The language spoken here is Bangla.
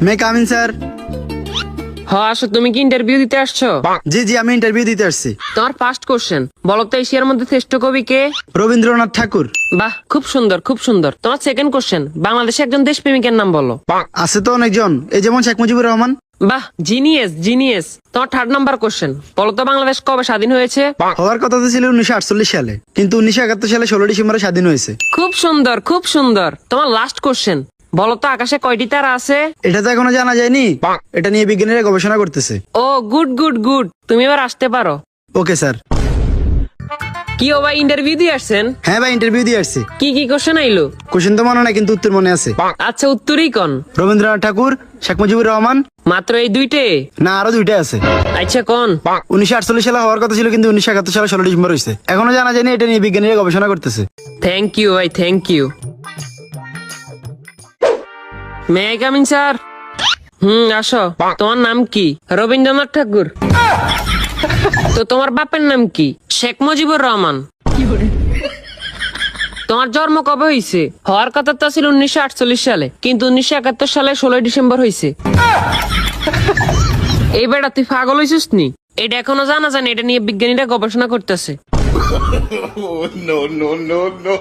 মে কামিন স্যার। আসো, তুমি কি ইন্টারভিউ দিতে আসছো? জি জি, আমি ইন্টারভিউ দিতে আসছি। তোমার ফার্স্ট কোশ্চেন, বলো তো এশিয়ার মধ্যে শ্রেষ্ঠ কবি কে? রবীন্দ্রনাথ ঠাকুর। বাহ, খুব সুন্দর খুব সুন্দর। তোমার সেকেন্ড কোশ্চেন, বাংলাদেশে একজন দেশপ্রেমিকের নাম বলো। আছে তো অনেকজন, এই যেমন শেখ মুজিবুর রহমান। বাহ, জিনিয়াস জিনিয়াস। তোমার থার্ড নাম্বার কোশ্চেন, বলো তো বাংলাদেশ কবে স্বাধীন হয়েছে? হওয়ার কথা তো ছিল 1948 সালে, কিন্তু 1971 সালে 16 ডিসেম্বরে স্বাধীন হয়েছে। খুব সুন্দর খুব সুন্দর। তোমার লাস্ট কোশ্চেন, বলো তো আকাশে কয়টি তারা আছে? এটা তো এখনো জানা যায়নি, এটা নিয়ে বিজ্ঞানীরা গবেষণা করতেছে। ও গুড গুড গুড, তুমি এবার আসতে পারো। Okay sir. কি ও ভাই, ইন্টারভিউ দিয়ে আসছেন? হ্যাঁ ভাই, ইন্টারভিউ দিয়ে আসছি। কি কি কোশ্চেন আইলো? কোশ্চেন তো মনে নাই, কিন্তু উত্তর মনে আছে। আচ্ছা, উত্তরই কোন? রবীন্দ্রনাথ ঠাকুর, শেখ মুজিবুর রহমান। মাত্র এই দুইটে? না, আরো দুইটা আছে। আচ্ছা কোন? 1948 সালে হওয়ার কথা ছিল, কিন্তু 1971 সালে 16 ডিসেম্বর হয়েছে। এখনো জানা যায়নি, এটা নিয়ে বিজ্ঞানীরা গবেষণা করতেছে। থ্যাংক ইউ ভাই, thank you. May I coming sir? আসো। তোমার নাম কি? রবীন্দ্রনাথ ঠাকুর। তো তোমার বাপের নাম কি? শেখ মুজিবুর রহমান। তোমার জন্ম কবে হয়েছে? হওয়ার কথা তো ছিল 1948 সালে, কিন্তু 1971 সালে 16 ডিসেম্বর হয়েছে। এই বেটা, তুই পাগল হয়েছিস নি? এটা এখনো জানা জানি, এটা নিয়ে বিজ্ঞানীরা গবেষণা করতেছে। No, no, no, no.